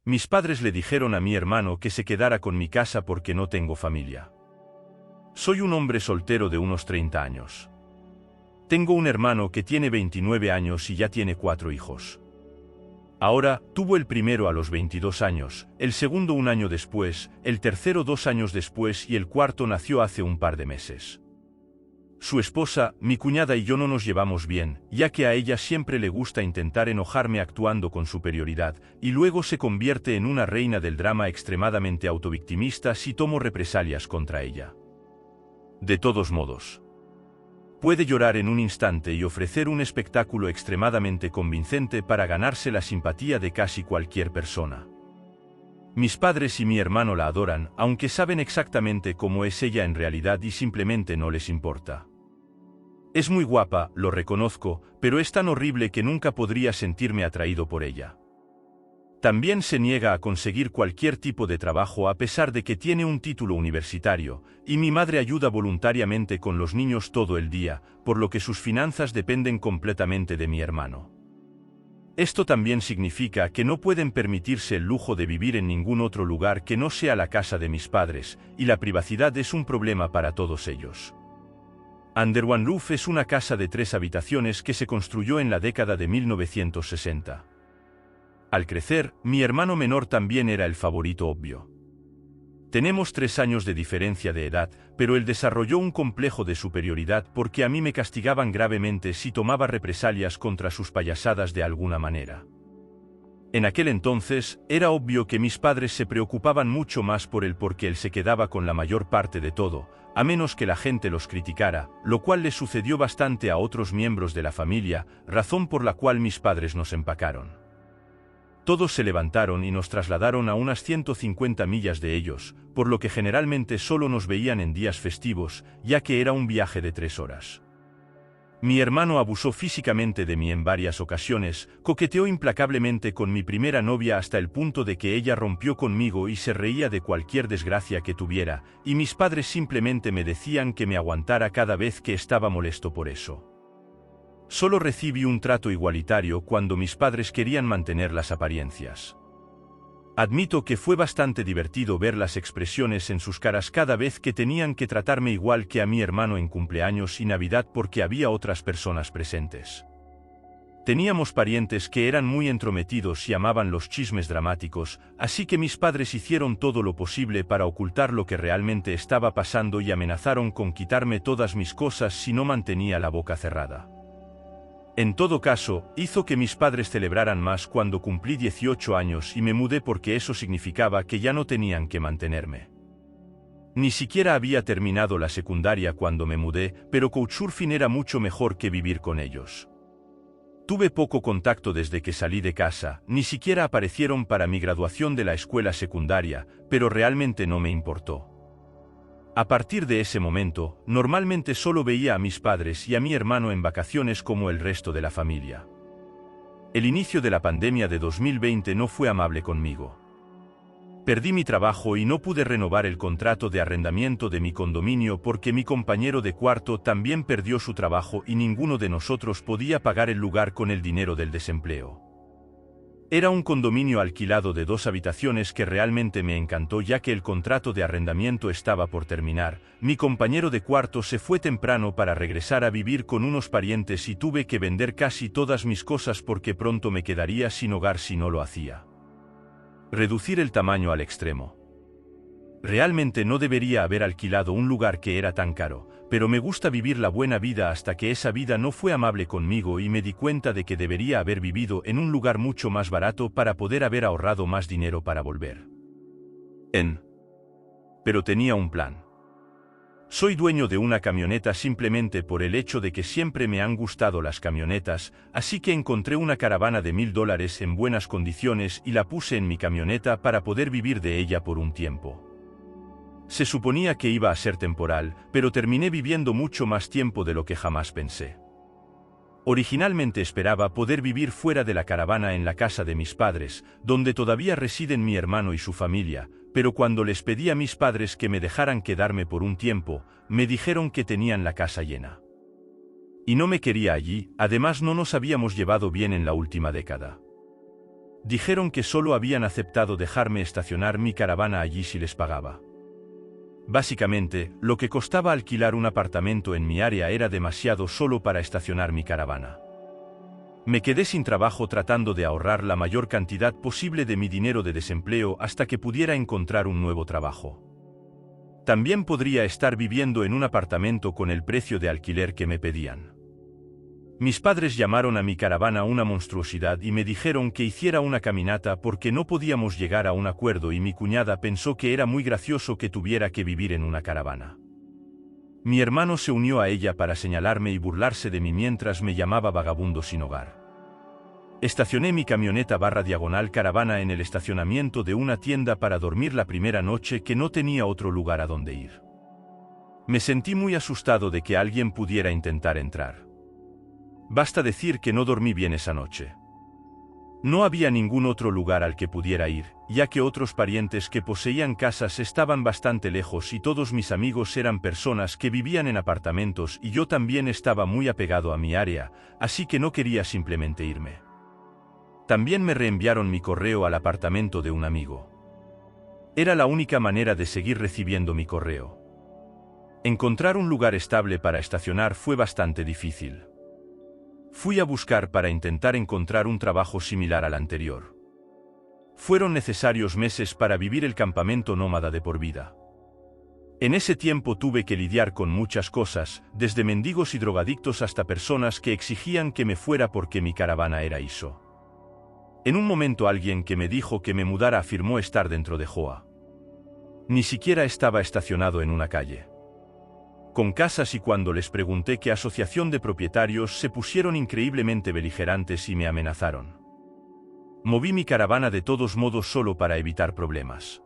Mis padres le dijeron a mi hermano que se quedara con mi casa porque no tengo familia. Soy un hombre soltero de unos 30 años. Tengo un hermano que tiene 29 años y ya tiene 4 hijos. Ahora, tuvo el primero a los 22 años, el segundo un año después, el tercero 2 años después y el cuarto nació hace un par de meses. Su esposa, mi cuñada y yo no nos llevamos bien, ya que a ella siempre le gusta intentar enojarme actuando con superioridad, y luego se convierte en una reina del drama extremadamente autovictimista si tomo represalias contra ella. De todos modos, puede llorar en un instante y ofrecer un espectáculo extremadamente convincente para ganarse la simpatía de casi cualquier persona. Mis padres y mi hermano la adoran, aunque saben exactamente cómo es ella en realidad y simplemente no les importa. Es muy guapa, lo reconozco, pero es tan horrible que nunca podría sentirme atraído por ella. También se niega a conseguir cualquier tipo de trabajo a pesar de que tiene un título universitario, y mi madre ayuda voluntariamente con los niños todo el día, por lo que sus finanzas dependen completamente de mi hermano. Esto también significa que no pueden permitirse el lujo de vivir en ningún otro lugar que no sea la casa de mis padres, y la privacidad es un problema para todos ellos. Under One Roof es una casa de 3 habitaciones que se construyó en la década de 1960. Al crecer, mi hermano menor también era el favorito obvio. Tenemos 3 años de diferencia de edad, pero él desarrolló un complejo de superioridad porque a mí me castigaban gravemente si tomaba represalias contra sus payasadas de alguna manera. En aquel entonces, era obvio que mis padres se preocupaban mucho más por él porque él se quedaba con la mayor parte de todo, a menos que la gente los criticara, lo cual le sucedió bastante a otros miembros de la familia, razón por la cual mis padres nos empacaron. Todos se levantaron y nos trasladaron a unas 150 millas de ellos, por lo que generalmente solo nos veían en días festivos, ya que era un viaje de 3 horas. Mi hermano abusó físicamente de mí en varias ocasiones, coqueteó implacablemente con mi primera novia hasta el punto de que ella rompió conmigo y se reía de cualquier desgracia que tuviera, y mis padres simplemente me decían que me aguantara cada vez que estaba molesto por eso. Solo recibí un trato igualitario cuando mis padres querían mantener las apariencias. Admito que fue bastante divertido ver las expresiones en sus caras cada vez que tenían que tratarme igual que a mi hermano en cumpleaños y Navidad porque había otras personas presentes. Teníamos parientes que eran muy entrometidos y amaban los chismes dramáticos, así que mis padres hicieron todo lo posible para ocultar lo que realmente estaba pasando y amenazaron con quitarme todas mis cosas si no mantenía la boca cerrada. En todo caso, hizo que mis padres celebraran más cuando cumplí 18 años y me mudé porque eso significaba que ya no tenían que mantenerme. Ni siquiera había terminado la secundaria cuando me mudé, pero Couchsurfing era mucho mejor que vivir con ellos. Tuve poco contacto desde que salí de casa, ni siquiera aparecieron para mi graduación de la escuela secundaria, pero realmente no me importó. A partir de ese momento, normalmente solo veía a mis padres y a mi hermano en vacaciones como el resto de la familia. El inicio de la pandemia de 2020 no fue amable conmigo. Perdí mi trabajo y no pude renovar el contrato de arrendamiento de mi condominio porque mi compañero de cuarto también perdió su trabajo y ninguno de nosotros podía pagar el lugar con el dinero del desempleo. Era un condominio alquilado de 2 habitaciones que realmente me encantó ya que el contrato de arrendamiento estaba por terminar. Mi compañero de cuarto se fue temprano para regresar a vivir con unos parientes y tuve que vender casi todas mis cosas porque pronto me quedaría sin hogar si no lo hacía. Reducir el tamaño al extremo. Realmente no debería haber alquilado un lugar que era tan caro, pero me gusta vivir la buena vida hasta que esa vida no fue amable conmigo y me di cuenta de que debería haber vivido en un lugar mucho más barato para poder haber ahorrado más dinero para volver. Pero tenía un plan. Soy dueño de una camioneta simplemente por el hecho de que siempre me han gustado las camionetas, así que encontré una caravana de $1000 en buenas condiciones y la puse en mi camioneta para poder vivir de ella por un tiempo. Se suponía que iba a ser temporal, pero terminé viviendo mucho más tiempo de lo que jamás pensé. Originalmente esperaba poder vivir fuera de la caravana en la casa de mis padres, donde todavía residen mi hermano y su familia, pero cuando les pedí a mis padres que me dejaran quedarme por un tiempo, me dijeron que tenían la casa llena. Y no me quería allí, además no nos habíamos llevado bien en la última década. Dijeron que solo habían aceptado dejarme estacionar mi caravana allí si les pagaba. Básicamente, lo que costaba alquilar un apartamento en mi área era demasiado solo para estacionar mi caravana. Me quedé sin trabajo tratando de ahorrar la mayor cantidad posible de mi dinero de desempleo hasta que pudiera encontrar un nuevo trabajo. También podría estar viviendo en un apartamento con el precio de alquiler que me pedían. Mis padres llamaron a mi caravana una monstruosidad y me dijeron que hiciera una caminata porque no podíamos llegar a un acuerdo y mi cuñada pensó que era muy gracioso que tuviera que vivir en una caravana. Mi hermano se unió a ella para señalarme y burlarse de mí mientras me llamaba vagabundo sin hogar. Estacioné mi camioneta / caravana en el estacionamiento de una tienda para dormir la primera noche que no tenía otro lugar a donde ir. Me sentí muy asustado de que alguien pudiera intentar entrar. Basta decir que no dormí bien esa noche. No había ningún otro lugar al que pudiera ir, ya que otros parientes que poseían casas estaban bastante lejos y todos mis amigos eran personas que vivían en apartamentos y yo también estaba muy apegado a mi área, así que no quería simplemente irme. También me reenviaron mi correo al apartamento de un amigo. Era la única manera de seguir recibiendo mi correo. Encontrar un lugar estable para estacionar fue bastante difícil. Fui a buscar para intentar encontrar un trabajo similar al anterior. Fueron necesarios meses para vivir el campamento nómada de por vida. En ese tiempo tuve que lidiar con muchas cosas, desde mendigos y drogadictos hasta personas que exigían que me fuera porque mi caravana era ISO. En un momento alguien que me dijo que me mudara afirmó estar dentro de Joa. Ni siquiera estaba estacionado en una calle. Con casas y cuando les pregunté qué asociación de propietarios se pusieron increíblemente beligerantes y me amenazaron. Moví mi caravana de todos modos solo para evitar problemas.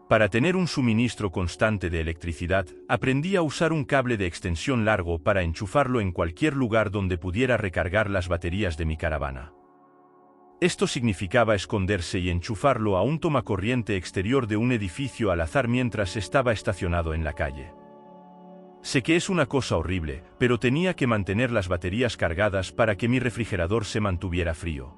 Para tener un suministro constante de electricidad, aprendí a usar un cable de extensión largo para enchufarlo en cualquier lugar donde pudiera recargar las baterías de mi caravana. Esto significaba esconderse y enchufarlo a un tomacorriente exterior de un edificio al azar mientras estaba estacionado en la calle. Sé que es una cosa horrible, pero tenía que mantener las baterías cargadas para que mi refrigerador se mantuviera frío.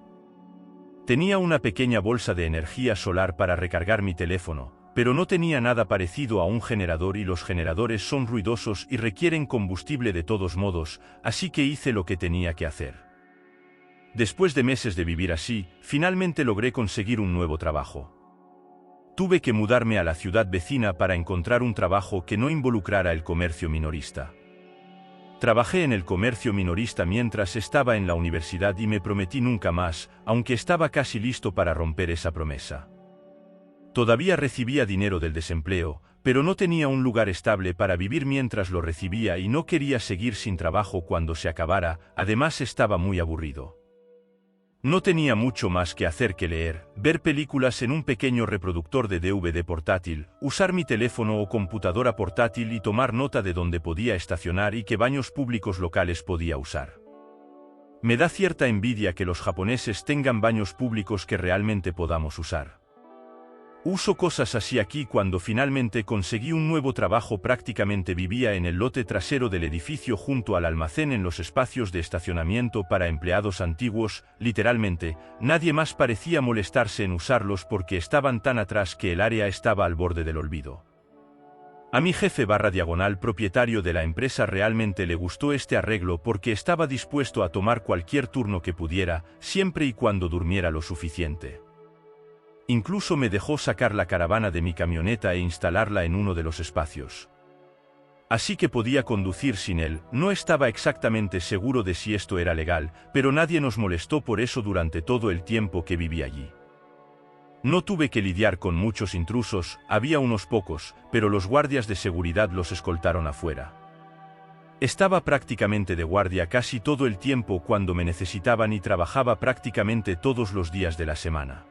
Tenía una pequeña bolsa de energía solar para recargar mi teléfono, pero no tenía nada parecido a un generador y los generadores son ruidosos y requieren combustible de todos modos, así que hice lo que tenía que hacer. Después de meses de vivir así, finalmente logré conseguir un nuevo trabajo. Tuve que mudarme a la ciudad vecina para encontrar un trabajo que no involucrara el comercio minorista. Trabajé en el comercio minorista mientras estaba en la universidad y me prometí nunca más, aunque estaba casi listo para romper esa promesa. Todavía recibía dinero del desempleo, pero no tenía un lugar estable para vivir mientras lo recibía y no quería seguir sin trabajo cuando se acabara, además estaba muy aburrido. No tenía mucho más que hacer que leer, ver películas en un pequeño reproductor de DVD portátil, usar mi teléfono o computadora portátil y tomar nota de dónde podía estacionar y qué baños públicos locales podía usar. Me da cierta envidia que los japoneses tengan baños públicos que realmente podamos usar. Uso cosas así aquí. Cuando finalmente conseguí un nuevo trabajo prácticamente vivía en el lote trasero del edificio junto al almacén en los espacios de estacionamiento para empleados antiguos, literalmente, nadie más parecía molestarse en usarlos porque estaban tan atrás que el área estaba al borde del olvido. A mi jefe / propietario de la empresa realmente le gustó este arreglo porque estaba dispuesto a tomar cualquier turno que pudiera, siempre y cuando durmiera lo suficiente. Incluso me dejó sacar la caravana de mi camioneta e instalarla en uno de los espacios. Así que podía conducir sin él. No estaba exactamente seguro de si esto era legal, pero nadie nos molestó por eso durante todo el tiempo que viví allí. No tuve que lidiar con muchos intrusos, había unos pocos, pero los guardias de seguridad los escoltaron afuera. Estaba prácticamente de guardia casi todo el tiempo cuando me necesitaban y trabajaba prácticamente todos los días de la semana.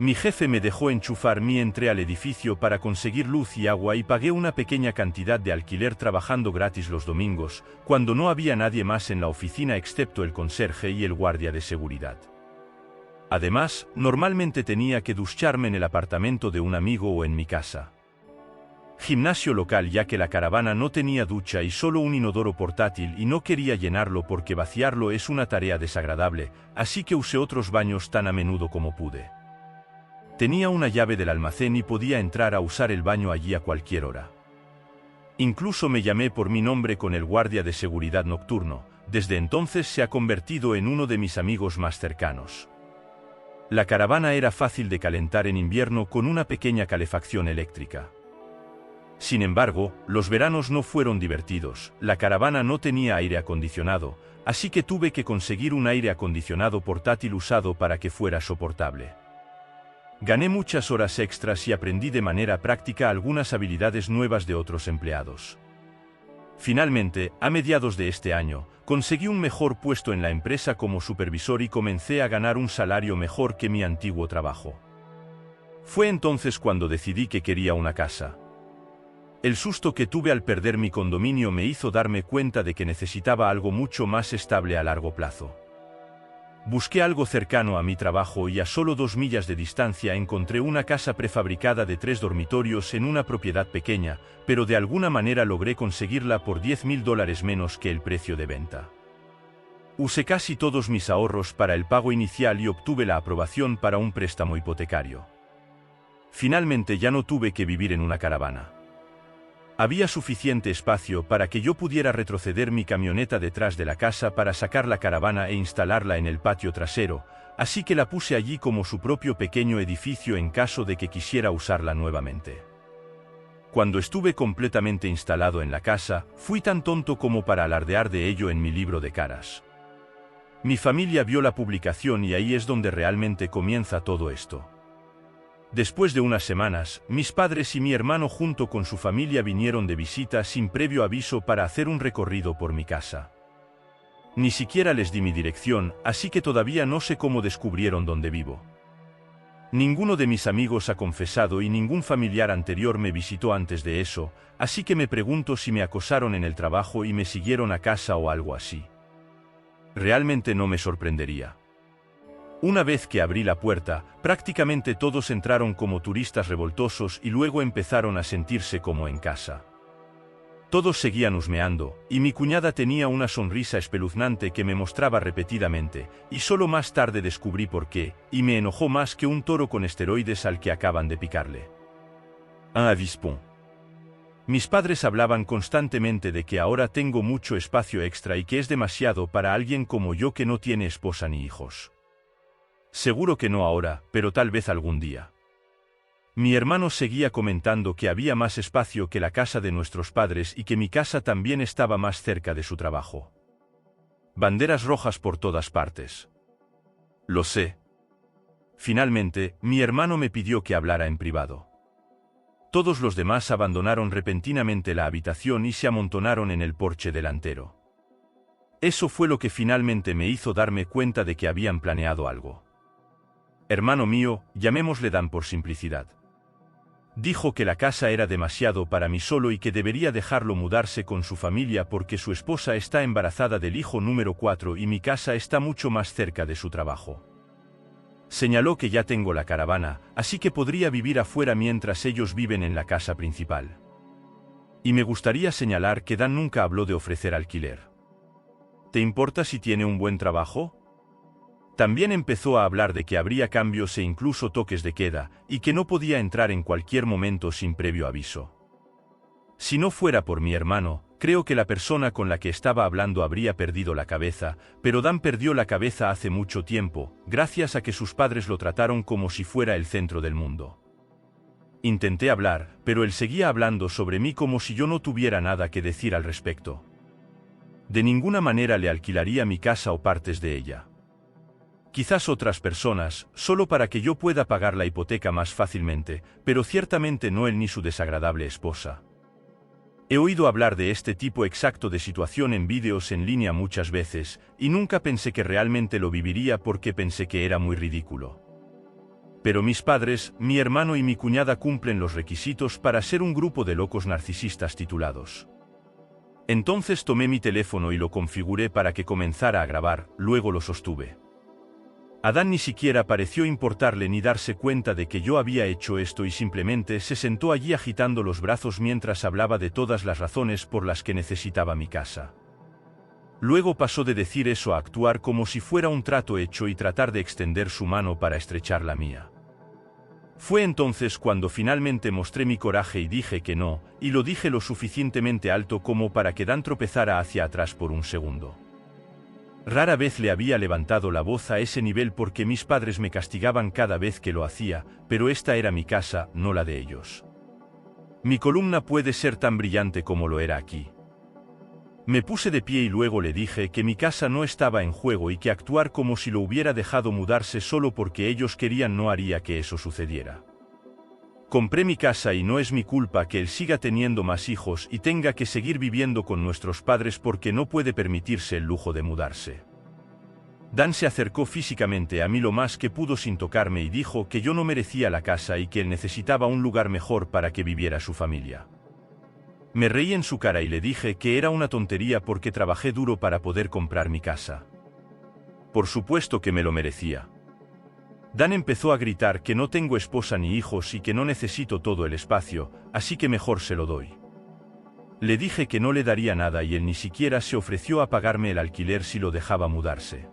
Mi jefe me dejó enchufar entré al edificio para conseguir luz y agua y pagué una pequeña cantidad de alquiler trabajando gratis los domingos, cuando no había nadie más en la oficina excepto el conserje y el guardia de seguridad. Además, normalmente tenía que ducharme en el apartamento de un amigo o en mi casa. Gimnasio local, ya que la caravana no tenía ducha y solo un inodoro portátil y no quería llenarlo porque vaciarlo es una tarea desagradable, así que usé otros baños tan a menudo como pude. Tenía una llave del almacén y podía entrar a usar el baño allí a cualquier hora. Incluso me llamé por mi nombre con el guardia de seguridad nocturno. Desde entonces se ha convertido en uno de mis amigos más cercanos. La caravana era fácil de calentar en invierno con una pequeña calefacción eléctrica. Sin embargo, los veranos no fueron divertidos, la caravana no tenía aire acondicionado, así que tuve que conseguir un aire acondicionado portátil usado para que fuera soportable. Gané muchas horas extras y aprendí de manera práctica algunas habilidades nuevas de otros empleados. Finalmente, a mediados de este año, conseguí un mejor puesto en la empresa como supervisor y comencé a ganar un salario mejor que mi antiguo trabajo. Fue entonces cuando decidí que quería una casa. El susto que tuve al perder mi condominio me hizo darme cuenta de que necesitaba algo mucho más estable a largo plazo. Busqué algo cercano a mi trabajo y a solo 2 millas de distancia encontré una casa prefabricada de 3 dormitorios en una propiedad pequeña, pero de alguna manera logré conseguirla por $10,000 menos que el precio de venta. Usé casi todos mis ahorros para el pago inicial y obtuve la aprobación para un préstamo hipotecario. Finalmente ya no tuve que vivir en una caravana. Había suficiente espacio para que yo pudiera retroceder mi camioneta detrás de la casa para sacar la caravana e instalarla en el patio trasero, así que la puse allí como su propio pequeño edificio en caso de que quisiera usarla nuevamente. Cuando estuve completamente instalado en la casa, fui tan tonto como para alardear de ello en mi libro de caras. Mi familia vio la publicación y ahí es donde realmente comienza todo esto. Después de unas semanas, mis padres y mi hermano junto con su familia vinieron de visita sin previo aviso para hacer un recorrido por mi casa. Ni siquiera les di mi dirección, así que todavía no sé cómo descubrieron dónde vivo. Ninguno de mis amigos ha confesado y ningún familiar anterior me visitó antes de eso, así que me pregunto si me acosaron en el trabajo y me siguieron a casa o algo así. Realmente no me sorprendería. Una vez que abrí la puerta, prácticamente todos entraron como turistas revoltosos y luego empezaron a sentirse como en casa. Todos seguían husmeando, y mi cuñada tenía una sonrisa espeluznante que me mostraba repetidamente, y solo más tarde descubrí por qué, y me enojó más que un toro con esteroides al que acaban de picarle. Un avispón. Mis padres hablaban constantemente de que ahora tengo mucho espacio extra y que es demasiado para alguien como yo que no tiene esposa ni hijos. Seguro que no ahora, pero tal vez algún día. Mi hermano seguía comentando que había más espacio que la casa de nuestros padres y que mi casa también estaba más cerca de su trabajo. Banderas rojas por todas partes. Lo sé. Finalmente, mi hermano me pidió que hablara en privado. Todos los demás abandonaron repentinamente la habitación y se amontonaron en el porche delantero. Eso fue lo que finalmente me hizo darme cuenta de que habían planeado algo. Hermano mío, llamémosle Dan por simplicidad. Dijo que la casa era demasiado para mí solo y que debería dejarlo mudarse con su familia porque su esposa está embarazada del hijo número 4 y mi casa está mucho más cerca de su trabajo. Señaló que ya tengo la caravana, así que podría vivir afuera mientras ellos viven en la casa principal. Y me gustaría señalar que Dan nunca habló de ofrecer alquiler. ¿Te importa si tiene un buen trabajo? También empezó a hablar de que habría cambios e incluso toques de queda, y que no podía entrar en cualquier momento sin previo aviso. Si no fuera por mi hermano, creo que la persona con la que estaba hablando habría perdido la cabeza, pero Dan perdió la cabeza hace mucho tiempo, gracias a que sus padres lo trataron como si fuera el centro del mundo. Intenté hablar, pero él seguía hablando sobre mí como si yo no tuviera nada que decir al respecto. De ninguna manera le alquilaría mi casa o partes de ella. Quizás otras personas, solo para que yo pueda pagar la hipoteca más fácilmente, pero ciertamente no él ni su desagradable esposa. He oído hablar de este tipo exacto de situación en vídeos en línea muchas veces, y nunca pensé que realmente lo viviría porque pensé que era muy ridículo. Pero mis padres, mi hermano y mi cuñada cumplen los requisitos para ser un grupo de locos narcisistas titulados. Entonces tomé mi teléfono y lo configuré para que comenzara a grabar, luego lo sostuve. A Dan ni siquiera pareció importarle ni darse cuenta de que yo había hecho esto y simplemente se sentó allí agitando los brazos mientras hablaba de todas las razones por las que necesitaba mi casa. Luego pasó de decir eso a actuar como si fuera un trato hecho y tratar de extender su mano para estrechar la mía. Fue entonces cuando finalmente mostré mi coraje y dije que no, y lo dije lo suficientemente alto como para que Dan tropezara hacia atrás por un segundo. Rara vez le había levantado la voz a ese nivel porque mis padres me castigaban cada vez que lo hacía, pero esta era mi casa, no la de ellos. Mi columna puede ser tan brillante como lo era aquí. Me puse de pie y luego le dije que mi casa no estaba en juego y que actuar como si lo hubiera dejado mudarse solo porque ellos querían no haría que eso sucediera. Compré mi casa y no es mi culpa que él siga teniendo más hijos y tenga que seguir viviendo con nuestros padres porque no puede permitirse el lujo de mudarse. Dan se acercó físicamente a mí lo más que pudo sin tocarme y dijo que yo no merecía la casa y que él necesitaba un lugar mejor para que viviera su familia. Me reí en su cara y le dije que era una tontería porque trabajé duro para poder comprar mi casa. Por supuesto que me lo merecía. Dan empezó a gritar que no tengo esposa ni hijos y que no necesito todo el espacio, así que mejor se lo doy. Le dije que no le daría nada y él ni siquiera se ofreció a pagarme el alquiler si lo dejaba mudarse.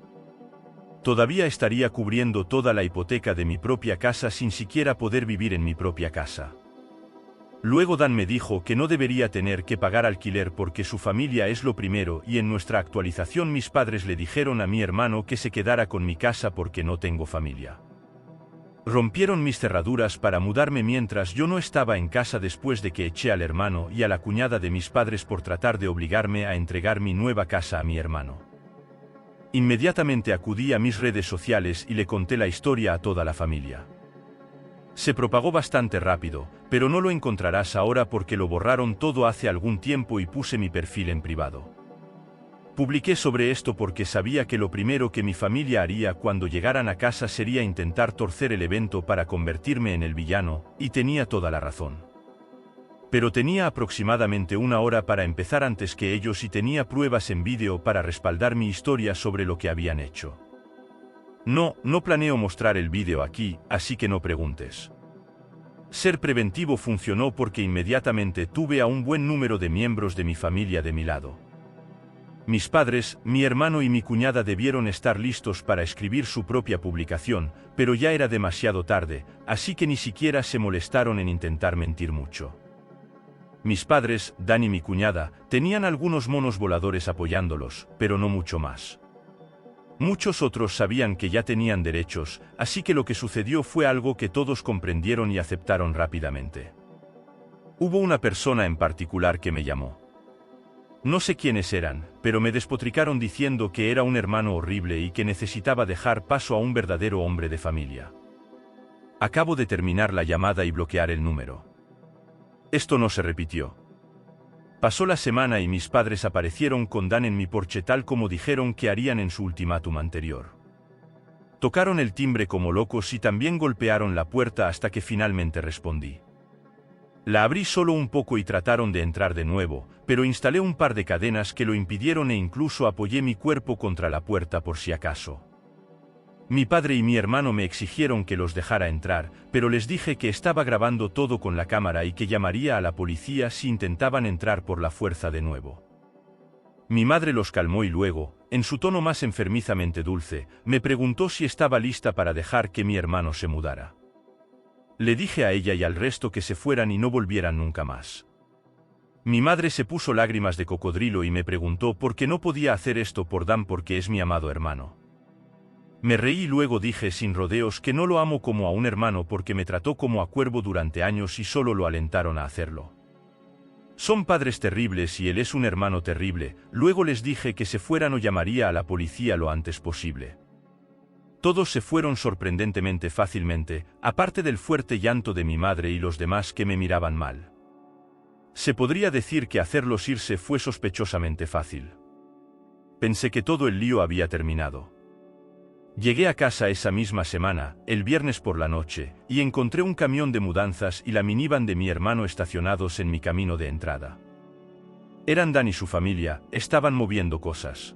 Todavía estaría cubriendo toda la hipoteca de mi propia casa sin siquiera poder vivir en mi propia casa. Luego Dan me dijo que no debería tener que pagar alquiler porque su familia es lo primero y en nuestra actualización mis padres le dijeron a mi hermano que se quedara con mi casa porque no tengo familia. Rompieron mis cerraduras para mudarme mientras yo no estaba en casa después de que eché al hermano y a la cuñada de mis padres por tratar de obligarme a entregar mi nueva casa a mi hermano. Inmediatamente acudí a mis redes sociales y le conté la historia a toda la familia. Se propagó bastante rápido, pero no lo encontrarás ahora porque lo borraron todo hace algún tiempo y puse mi perfil en privado. Publiqué sobre esto porque sabía que lo primero que mi familia haría cuando llegaran a casa sería intentar torcer el evento para convertirme en el villano, y tenía toda la razón. Pero tenía aproximadamente una hora para empezar antes que ellos y tenía pruebas en vídeo para respaldar mi historia sobre lo que habían hecho. No planeo mostrar el vídeo aquí, así que no preguntes. Ser preventivo funcionó porque inmediatamente tuve a un buen número de miembros de mi familia de mi lado. Mis padres, mi hermano y mi cuñada debieron estar listos para escribir su propia publicación, pero ya era demasiado tarde, así que ni siquiera se molestaron en intentar mentir mucho. Mis padres, Dan y mi cuñada, tenían algunos monos voladores apoyándolos, pero no mucho más. Muchos otros sabían que ya tenían derechos, así que lo que sucedió fue algo que todos comprendieron y aceptaron rápidamente. Hubo una persona en particular que me llamó. No sé quiénes eran, pero me despotricaron diciendo que era un hermano horrible y que necesitaba dejar paso a un verdadero hombre de familia. Acabo de terminar la llamada y bloquear el número. Esto no se repitió. Pasó la semana y mis padres aparecieron con Dan en mi porche tal como dijeron que harían en su ultimátum anterior. Tocaron el timbre como locos y también golpearon la puerta hasta que finalmente respondí. La abrí solo un poco y trataron de entrar de nuevo, pero instalé un par de cadenas que lo impidieron e incluso apoyé mi cuerpo contra la puerta por si acaso. Mi padre y mi hermano me exigieron que los dejara entrar, pero les dije que estaba grabando todo con la cámara y que llamaría a la policía si intentaban entrar por la fuerza de nuevo. Mi madre los calmó y luego, en su tono más enfermizamente dulce, me preguntó si estaba lista para dejar que mi hermano se mudara. Le dije a ella y al resto que se fueran y no volvieran nunca más. Mi madre se puso lágrimas de cocodrilo y me preguntó por qué no podía hacer esto por Dan porque es mi amado hermano. Me reí y luego dije sin rodeos que no lo amo como a un hermano porque me trató como a cuervo durante años y solo lo alentaron a hacerlo. Son padres terribles y él es un hermano terrible. Luego les dije que se fueran o llamaría a la policía lo antes posible. Todos se fueron sorprendentemente fácilmente, aparte del fuerte llanto de mi madre y los demás que me miraban mal. Se podría decir que hacerlos irse fue sospechosamente fácil. Pensé que todo el lío había terminado. Llegué a casa esa misma semana, el viernes por la noche, y encontré un camión de mudanzas y la minivan de mi hermano estacionados en mi camino de entrada. Eran Dan y su familia, estaban moviendo cosas.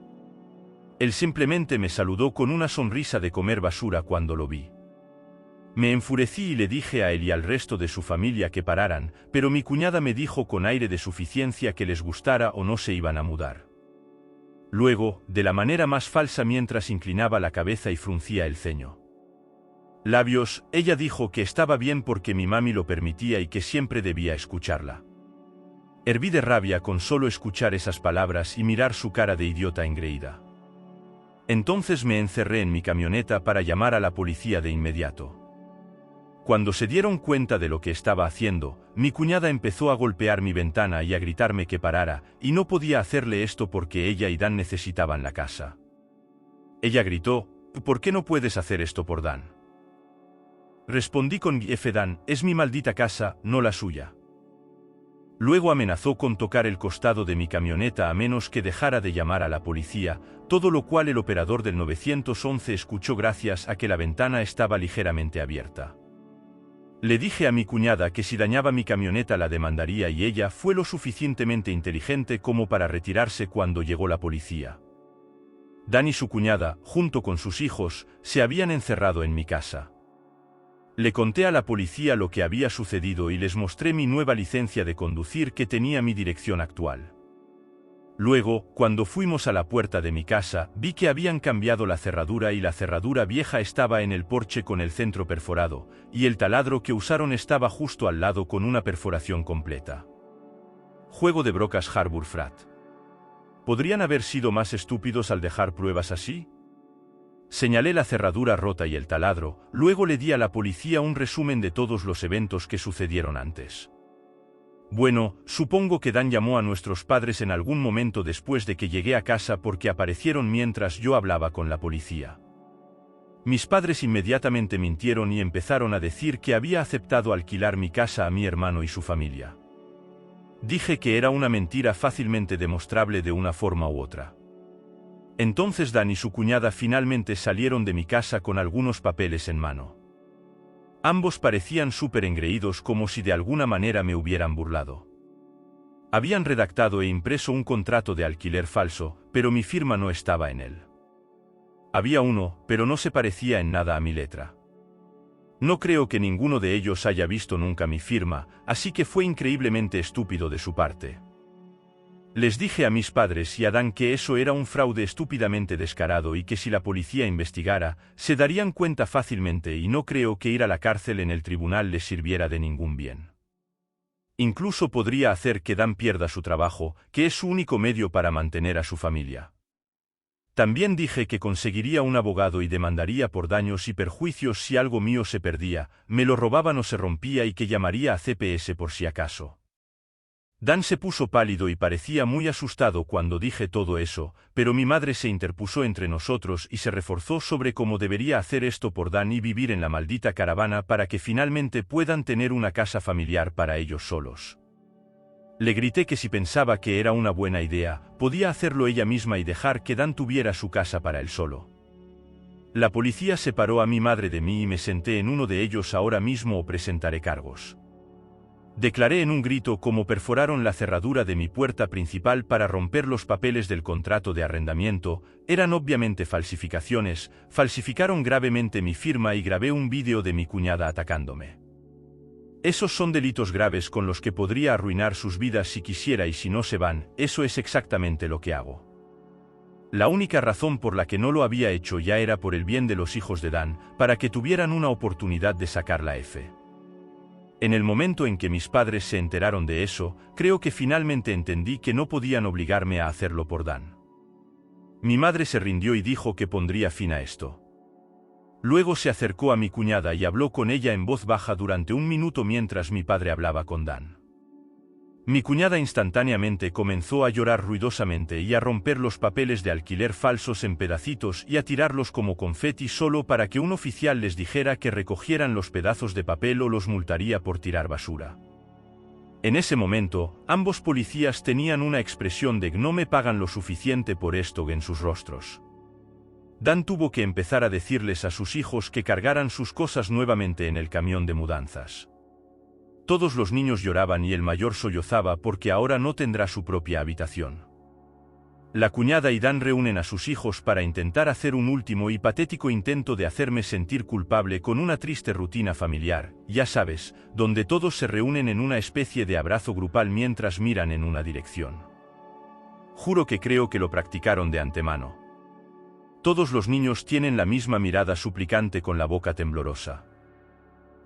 Él simplemente me saludó con una sonrisa de comer basura cuando lo vi. Me enfurecí y le dije a él y al resto de su familia que pararan, pero mi cuñada me dijo con aire de suficiencia que les gustara o no se iban a mudar. Luego, de la manera más falsa mientras inclinaba la cabeza y fruncía el ceño. Labios, ella dijo que estaba bien porque mi mami lo permitía y que siempre debía escucharla. Herví de rabia con solo escuchar esas palabras y mirar su cara de idiota engreída. Entonces me encerré en mi camioneta para llamar a la policía de inmediato. Cuando se dieron cuenta de lo que estaba haciendo, mi cuñada empezó a golpear mi ventana y a gritarme que parara, y no podía hacerle esto porque ella y Dan necesitaban la casa. Ella gritó, ¿por qué no puedes hacer esto por Dan? Respondí con Dan, es mi maldita casa, no la suya. Luego amenazó con tocar el costado de mi camioneta a menos que dejara de llamar a la policía, todo lo cual el operador del 911 escuchó gracias a que la ventana estaba ligeramente abierta. Le dije a mi cuñada que si dañaba mi camioneta la demandaría y ella fue lo suficientemente inteligente como para retirarse cuando llegó la policía. Dan y su cuñada, junto con sus hijos, se habían encerrado en mi casa. Le conté a la policía lo que había sucedido y les mostré mi nueva licencia de conducir que tenía mi dirección actual. Luego, cuando fuimos a la puerta de mi casa, vi que habían cambiado la cerradura y la cerradura vieja estaba en el porche con el centro perforado, y el taladro que usaron estaba justo al lado con una perforación completa. Juego de brocas Harbour Frat. ¿Podrían haber sido más estúpidos al dejar pruebas así? Señalé la cerradura rota y el taladro, luego le di a la policía un resumen de todos los eventos que sucedieron antes. Bueno, supongo que Dan llamó a nuestros padres en algún momento después de que llegué a casa porque aparecieron mientras yo hablaba con la policía. Mis padres inmediatamente mintieron y empezaron a decir que había aceptado alquilar mi casa a mi hermano y su familia. Dije que era una mentira fácilmente demostrable de una forma u otra. Entonces Dan y su cuñada finalmente salieron de mi casa con algunos papeles en mano. Ambos parecían súper engreídos como si de alguna manera me hubieran burlado. Habían redactado e impreso un contrato de alquiler falso, pero mi firma no estaba en él. Había uno, pero no se parecía en nada a mi letra. No creo que ninguno de ellos haya visto nunca mi firma, así que fue increíblemente estúpido de su parte. Les dije a mis padres y a Dan que eso era un fraude estúpidamente descarado y que si la policía investigara, se darían cuenta fácilmente y no creo que ir a la cárcel en el tribunal les sirviera de ningún bien. Incluso podría hacer que Dan pierda su trabajo, que es su único medio para mantener a su familia. También dije que conseguiría un abogado y demandaría por daños y perjuicios si algo mío se perdía, me lo robaban o se rompía y que llamaría a CPS por si acaso. Dan se puso pálido y parecía muy asustado cuando dije todo eso, pero mi madre se interpuso entre nosotros y se reforzó sobre cómo debería hacer esto por Dan y vivir en la maldita caravana para que finalmente puedan tener una casa familiar para ellos solos. Le grité que si pensaba que era una buena idea, podía hacerlo ella misma y dejar que Dan tuviera su casa para él solo. La policía separó a mi madre de mí y me senté en uno de ellos ahora mismo o presentaré cargos. Declaré en un grito cómo perforaron la cerradura de mi puerta principal para romper los papeles del contrato de arrendamiento, eran obviamente falsificaciones, falsificaron gravemente mi firma y grabé un vídeo de mi cuñada atacándome. Esos son delitos graves con los que podría arruinar sus vidas si quisiera y si no se van, eso es exactamente lo que hago. La única razón por la que no lo había hecho ya era por el bien de los hijos de Dan, para que tuvieran una oportunidad de sacar la F. En el momento en que mis padres se enteraron de eso, creo que finalmente entendí que no podían obligarme a hacerlo por Dan. Mi madre se rindió y dijo que pondría fin a esto. Luego se acercó a mi cuñada y habló con ella en voz baja durante un minuto mientras mi padre hablaba con Dan. Mi cuñada instantáneamente comenzó a llorar ruidosamente y a romper los papeles de alquiler falsos en pedacitos y a tirarlos como confeti solo para que un oficial les dijera que recogieran los pedazos de papel o los multaría por tirar basura. En ese momento, ambos policías tenían una expresión de "no me pagan lo suficiente por esto" en sus rostros. Dan tuvo que empezar a decirles a sus hijos que cargaran sus cosas nuevamente en el camión de mudanzas. Todos los niños lloraban y el mayor sollozaba porque ahora no tendrá su propia habitación. La cuñada y Dan reúnen a sus hijos para intentar hacer un último y patético intento de hacerme sentir culpable con una triste rutina familiar, ya sabes, donde todos se reúnen en una especie de abrazo grupal mientras miran en una dirección. Juro que creo que lo practicaron de antemano. Todos los niños tienen la misma mirada suplicante con la boca temblorosa.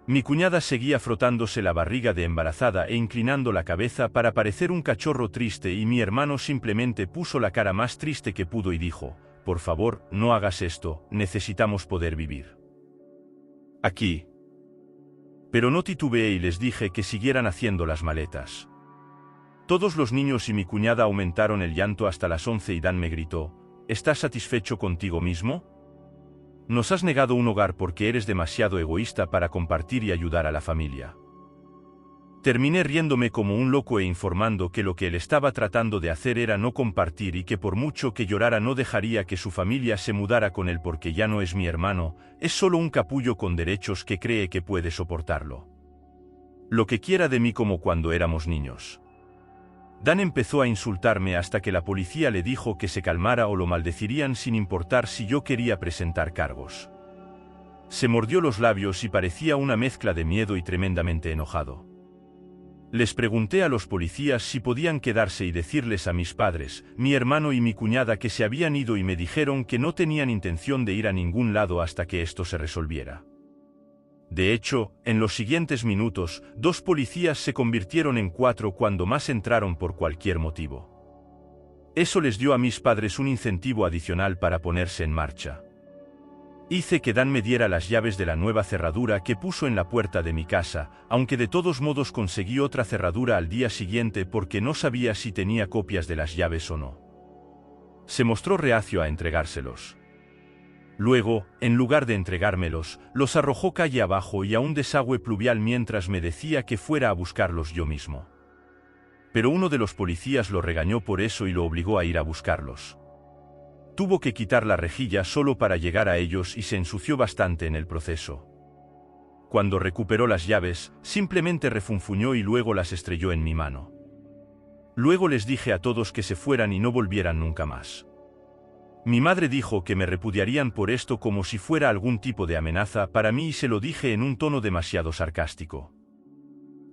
Mi cuñada seguía frotándose la barriga de embarazada e inclinando la cabeza para parecer un cachorro triste, y mi hermano simplemente puso la cara más triste que pudo y dijo: «Por favor, no hagas esto, necesitamos poder vivir aquí». Pero no titubeé y les dije que siguieran haciendo las maletas. Todos los niños y mi cuñada aumentaron el llanto hasta las 11 y Dan me gritó: «¿Estás satisfecho contigo mismo? Nos has negado un hogar porque eres demasiado egoísta para compartir y ayudar a la familia». Terminé riéndome como un loco e informando que lo que él estaba tratando de hacer era no compartir, y que por mucho que llorara no dejaría que su familia se mudara con él porque ya no es mi hermano, es solo un capullo con derechos que cree que puede soportarlo. Lo que quiera de mí como cuando éramos niños. Dan empezó a insultarme hasta que la policía le dijo que se calmara o lo maldecirían sin importar si yo quería presentar cargos. Se mordió los labios y parecía una mezcla de miedo y tremendamente enojado. Les pregunté a los policías si podían quedarse y decirles a mis padres, mi hermano y mi cuñada que se habían ido, y me dijeron que no tenían intención de ir a ningún lado hasta que esto se resolviera. De hecho, en los siguientes minutos, 2 policías se convirtieron en 4 cuando más entraron por cualquier motivo. Eso les dio a mis padres un incentivo adicional para ponerse en marcha. Hice que Dan me diera las llaves de la nueva cerradura que puso en la puerta de mi casa, aunque de todos modos conseguí otra cerradura al día siguiente porque no sabía si tenía copias de las llaves o no. Se mostró reacio a entregárselos. Luego, en lugar de entregármelos, los arrojó calle abajo y a un desagüe pluvial mientras me decía que fuera a buscarlos yo mismo. Pero uno de los policías lo regañó por eso y lo obligó a ir a buscarlos. Tuvo que quitar la rejilla solo para llegar a ellos y se ensució bastante en el proceso. Cuando recuperó las llaves, simplemente refunfuñó y luego las estrelló en mi mano. Luego les dije a todos que se fueran y no volvieran nunca más. Mi madre dijo que me repudiarían por esto como si fuera algún tipo de amenaza para mí, y se lo dije en un tono demasiado sarcástico.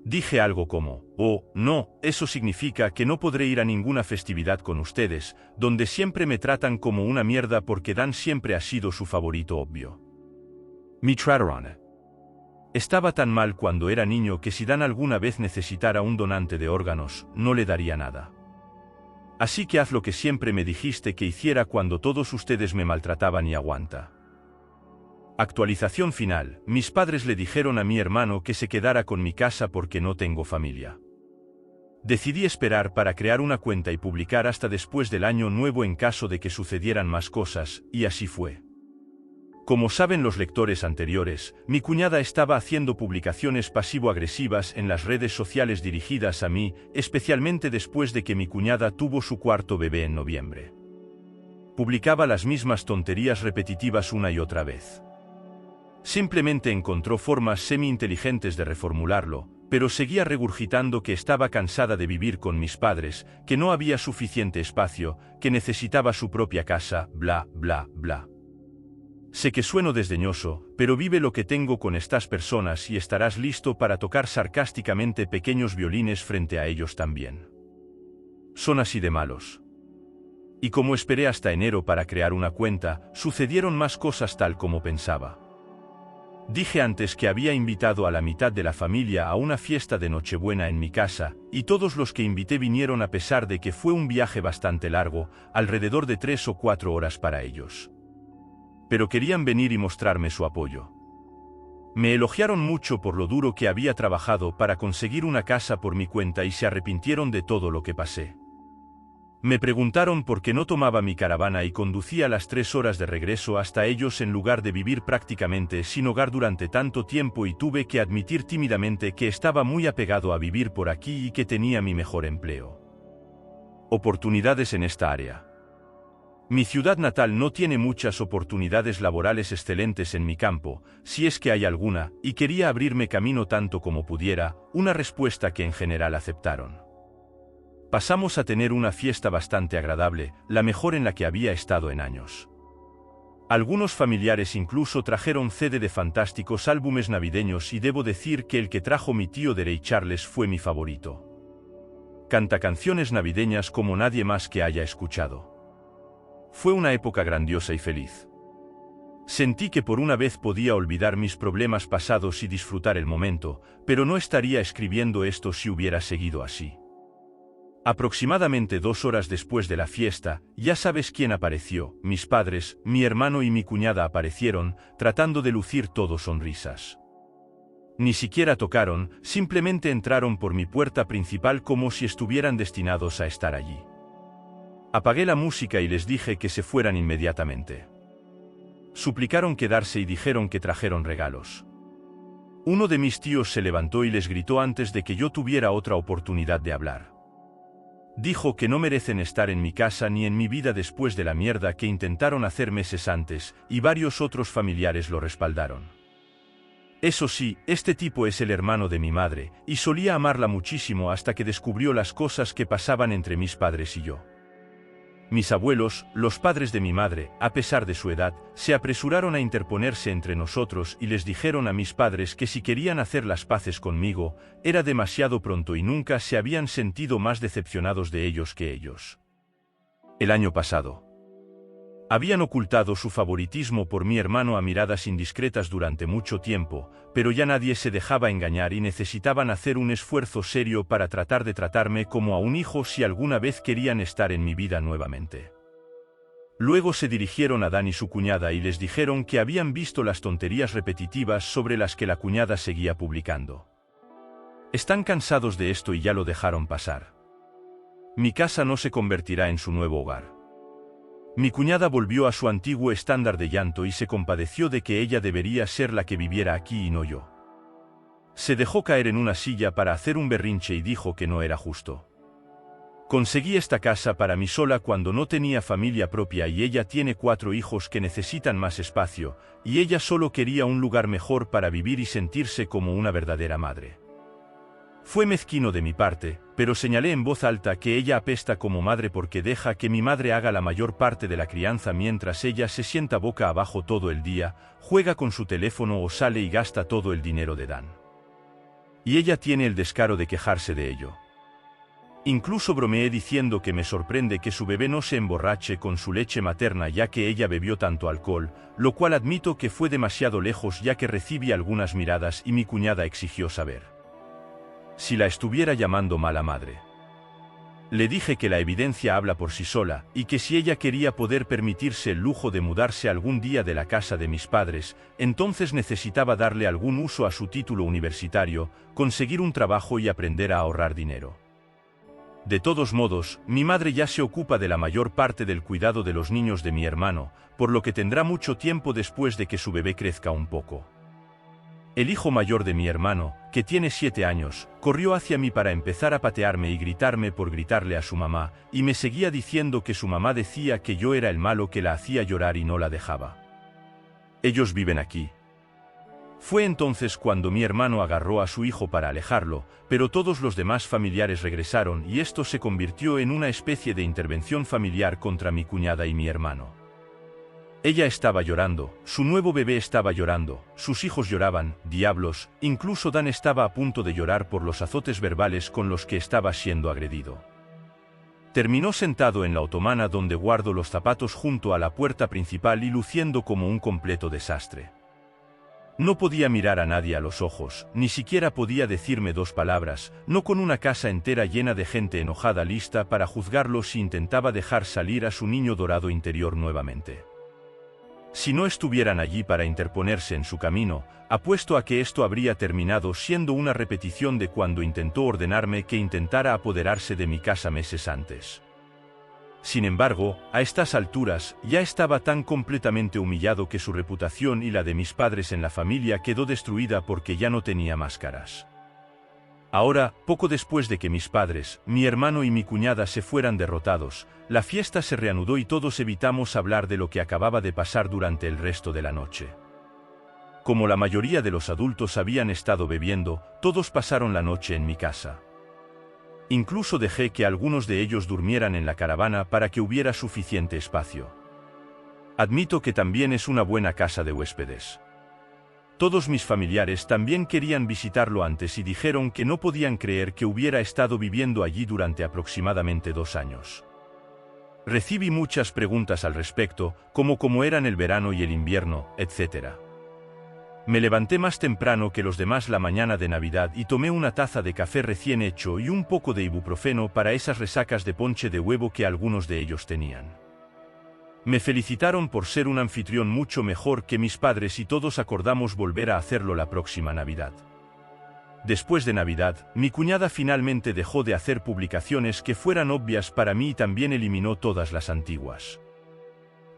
Dije algo como: «Oh, no, eso significa que no podré ir a ninguna festividad con ustedes, donde siempre me tratan como una mierda porque Dan siempre ha sido su favorito obvio». Mi trataron. Estaba tan mal cuando era niño que si Dan alguna vez necesitara un donante de órganos, no le daría nada. Así que haz lo que siempre me dijiste que hiciera cuando todos ustedes me maltrataban y aguanta. Actualización final: mis padres le dijeron a mi hermano que se quedara con mi casa porque no tengo familia. Decidí esperar para crear una cuenta y publicar hasta después del año nuevo en caso de que sucedieran más cosas, y así fue. Como saben los lectores anteriores, mi cuñada estaba haciendo publicaciones pasivo-agresivas en las redes sociales dirigidas a mí, especialmente después de que mi cuñada tuvo su 4º bebé en noviembre. Publicaba las mismas tonterías repetitivas una y otra vez. Simplemente encontró formas semi-inteligentes de reformularlo, pero seguía regurgitando que estaba cansada de vivir con mis padres, que no había suficiente espacio, que necesitaba su propia casa, bla, bla, bla. Sé que sueno desdeñoso, pero vive lo que tengo con estas personas y estarás listo para tocar sarcásticamente pequeños violines frente a ellos también. Son así de malos. Y como esperé hasta enero para crear una cuenta, sucedieron más cosas tal como pensaba. Dije antes que había invitado a la mitad de la familia a una fiesta de Nochebuena en mi casa, y todos los que invité vinieron a pesar de que fue un viaje bastante largo, alrededor de 3 o 4 horas para ellos. Pero querían venir y mostrarme su apoyo. Me elogiaron mucho por lo duro que había trabajado para conseguir una casa por mi cuenta y se arrepintieron de todo lo que pasé. Me preguntaron por qué no tomaba mi caravana y conducía las 3 horas de regreso hasta ellos en lugar de vivir prácticamente sin hogar durante tanto tiempo, y tuve que admitir tímidamente que estaba muy apegado a vivir por aquí y que tenía mi mejor empleo. Oportunidades en esta área. Mi ciudad natal no tiene muchas oportunidades laborales excelentes en mi campo, si es que hay alguna, y quería abrirme camino tanto como pudiera, una respuesta que en general aceptaron. Pasamos a tener una fiesta bastante agradable, la mejor en la que había estado en años. Algunos familiares incluso trajeron CD de fantásticos álbumes navideños y debo decir que el que trajo mi tío de Ray Charles fue mi favorito. Canta canciones navideñas como nadie más que haya escuchado. Fue una época grandiosa y feliz. Sentí que por una vez podía olvidar mis problemas pasados y disfrutar el momento, pero no estaría escribiendo esto si hubiera seguido así. Aproximadamente 2 horas después de la fiesta, ya sabes quién apareció, mis padres, mi hermano y mi cuñada aparecieron, tratando de lucir todo sonrisas. Ni siquiera tocaron, simplemente entraron por mi puerta principal como si estuvieran destinados a estar allí. Apagué la música y les dije que se fueran inmediatamente. Suplicaron quedarse y dijeron que trajeron regalos. Uno de mis tíos se levantó y les gritó antes de que yo tuviera otra oportunidad de hablar. Dijo que no merecen estar en mi casa ni en mi vida después de la mierda que intentaron hacer meses antes, y varios otros familiares lo respaldaron. Eso sí, este tipo es el hermano de mi madre, y solía amarla muchísimo hasta que descubrió las cosas que pasaban entre mis padres y yo. Mis abuelos, los padres de mi madre, a pesar de su edad, se apresuraron a interponerse entre nosotros y les dijeron a mis padres que si querían hacer las paces conmigo, era demasiado pronto y nunca se habían sentido más decepcionados de ellos que ellos. El año pasado. Habían ocultado su favoritismo por mi hermano a miradas indiscretas durante mucho tiempo, pero ya nadie se dejaba engañar y necesitaban hacer un esfuerzo serio para tratar de tratarme como a un hijo si alguna vez querían estar en mi vida nuevamente. Luego se dirigieron a Dan y su cuñada y les dijeron que habían visto las tonterías repetitivas sobre las que la cuñada seguía publicando. Están cansados de esto y ya lo dejaron pasar. Mi casa no se convertirá en su nuevo hogar. Mi cuñada volvió a su antiguo estándar de llanto y se compadeció de que ella debería ser la que viviera aquí y no yo. Se dejó caer en una silla para hacer un berrinche y dijo que no era justo. Conseguí esta casa para mí sola cuando no tenía familia propia y ella tiene 4 hijos que necesitan más espacio, y ella solo quería un lugar mejor para vivir y sentirse como una verdadera madre. Fue mezquino de mi parte, pero señalé en voz alta que ella apesta como madre porque deja que mi madre haga la mayor parte de la crianza mientras ella se sienta boca abajo todo el día, juega con su teléfono o sale y gasta todo el dinero de Dan. Y ella tiene el descaro de quejarse de ello. Incluso bromeé diciendo que me sorprende que su bebé no se emborrache con su leche materna ya que ella bebió tanto alcohol, lo cual admito que fue demasiado lejos ya que recibí algunas miradas y mi cuñada exigió saber si la estuviera llamando mala madre. Le dije que la evidencia habla por sí sola, y que si ella quería poder permitirse el lujo de mudarse algún día de la casa de mis padres, entonces necesitaba darle algún uso a su título universitario, conseguir un trabajo y aprender a ahorrar dinero. De todos modos, mi madre ya se ocupa de la mayor parte del cuidado de los niños de mi hermano, por lo que tendrá mucho tiempo después de que su bebé crezca un poco. El hijo mayor de mi hermano, que tiene 7 años, corrió hacia mí para empezar a patearme y gritarme por gritarle a su mamá, y me seguía diciendo que su mamá decía que yo era el malo que la hacía llorar y no la dejaba. Ellos viven aquí. Fue entonces cuando mi hermano agarró a su hijo para alejarlo, pero todos los demás familiares regresaron y esto se convirtió en una especie de intervención familiar contra mi cuñada y mi hermano. Ella estaba llorando, su nuevo bebé estaba llorando, sus hijos lloraban, diablos, incluso Dan estaba a punto de llorar por los azotes verbales con los que estaba siendo agredido. Terminó sentado en la otomana donde guardo los zapatos junto a la puerta principal y luciendo como un completo desastre. No podía mirar a nadie a los ojos, ni siquiera podía decirme 2 palabras, no con una casa entera llena de gente enojada lista para juzgarlo si intentaba dejar salir a su niño dorado interior nuevamente. Si no estuvieran allí para interponerse en su camino, apuesto a que esto habría terminado siendo una repetición de cuando intentó ordenarme que intentara apoderarse de mi casa meses antes. Sin embargo, a estas alturas, ya estaba tan completamente humillado que su reputación y la de mis padres en la familia quedó destruida porque ya no tenía máscaras. Ahora, poco después de que mis padres, mi hermano y mi cuñada se fueran derrotados, la fiesta se reanudó y todos evitamos hablar de lo que acababa de pasar durante el resto de la noche. Como la mayoría de los adultos habían estado bebiendo, todos pasaron la noche en mi casa. Incluso dejé que algunos de ellos durmieran en la caravana para que hubiera suficiente espacio. Admito que también es una buena casa de huéspedes. Todos mis familiares también querían visitarlo antes y dijeron que no podían creer que hubiera estado viviendo allí durante aproximadamente 2 años. Recibí muchas preguntas al respecto, como cómo eran el verano y el invierno, etc. Me levanté más temprano que los demás la mañana de Navidad y tomé una taza de café recién hecho y un poco de ibuprofeno para esas resacas de ponche de huevo que algunos de ellos tenían. Me felicitaron por ser un anfitrión mucho mejor que mis padres y todos acordamos volver a hacerlo la próxima Navidad. Después de Navidad, mi cuñada finalmente dejó de hacer publicaciones que fueran obvias para mí y también eliminó todas las antiguas.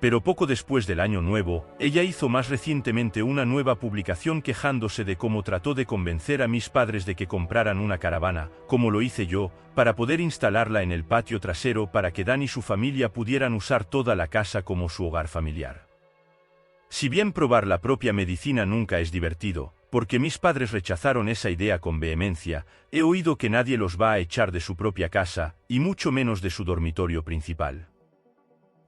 Pero poco después del Año Nuevo, ella hizo más recientemente una nueva publicación quejándose de cómo trató de convencer a mis padres de que compraran una caravana, como lo hice yo, para poder instalarla en el patio trasero para que Dan y su familia pudieran usar toda la casa como su hogar familiar. Si bien probar la propia medicina nunca es divertido, porque mis padres rechazaron esa idea con vehemencia, he oído que nadie los va a echar de su propia casa, y mucho menos de su dormitorio principal.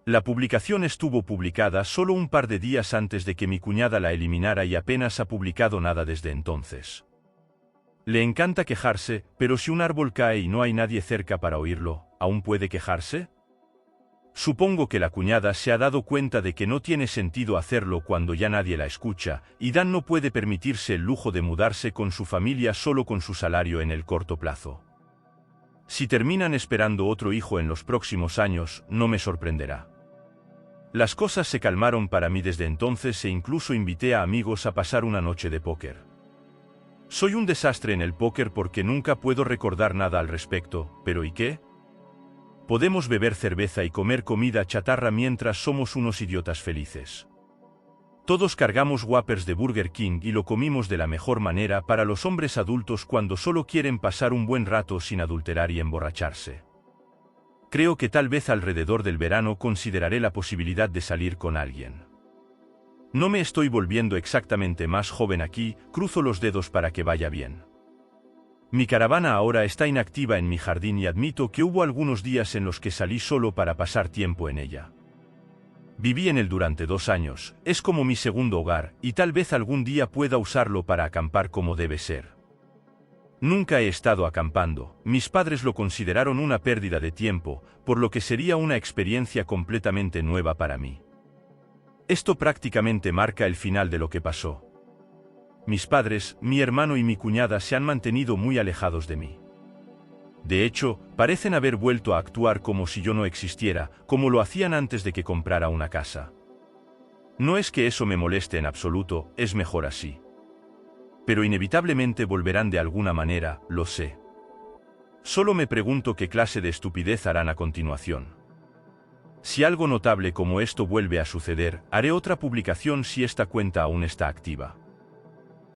La publicación estuvo publicada solo un par de días antes de que mi cuñada la eliminara y apenas ha publicado nada desde entonces. Le encanta quejarse, pero si un árbol cae y no hay nadie cerca para oírlo, ¿aún puede quejarse? Supongo que la cuñada se ha dado cuenta de que no tiene sentido hacerlo cuando ya nadie la escucha, y Dan no puede permitirse el lujo de mudarse con su familia solo con su salario en el corto plazo. Si terminan esperando otro hijo en los próximos años, no me sorprenderá. Las cosas se calmaron para mí desde entonces e incluso invité a amigos a pasar una noche de póker. Soy un desastre en el póker porque nunca puedo recordar nada al respecto, pero ¿y qué? Podemos beber cerveza y comer comida chatarra mientras somos unos idiotas felices. Todos cargamos Whoppers de Burger King y lo comimos de la mejor manera para los hombres adultos cuando solo quieren pasar un buen rato sin adulterar y emborracharse. Creo que tal vez alrededor del verano consideraré la posibilidad de salir con alguien. No me estoy volviendo exactamente más joven aquí, cruzo los dedos para que vaya bien. Mi caravana ahora está inactiva en mi jardín y admito que hubo algunos días en los que salí solo para pasar tiempo en ella. Viví en él durante 2 años, es como mi segundo hogar, y tal vez algún día pueda usarlo para acampar como debe ser. Nunca he estado acampando, mis padres lo consideraron una pérdida de tiempo, por lo que sería una experiencia completamente nueva para mí. Esto prácticamente marca el final de lo que pasó. Mis padres, mi hermano y mi cuñada se han mantenido muy alejados de mí. De hecho, parecen haber vuelto a actuar como si yo no existiera, como lo hacían antes de que comprara una casa. No es que eso me moleste en absoluto, es mejor así. Pero inevitablemente volverán de alguna manera, lo sé. Solo me pregunto qué clase de estupidez harán a continuación. Si algo notable como esto vuelve a suceder, haré otra publicación si esta cuenta aún está activa.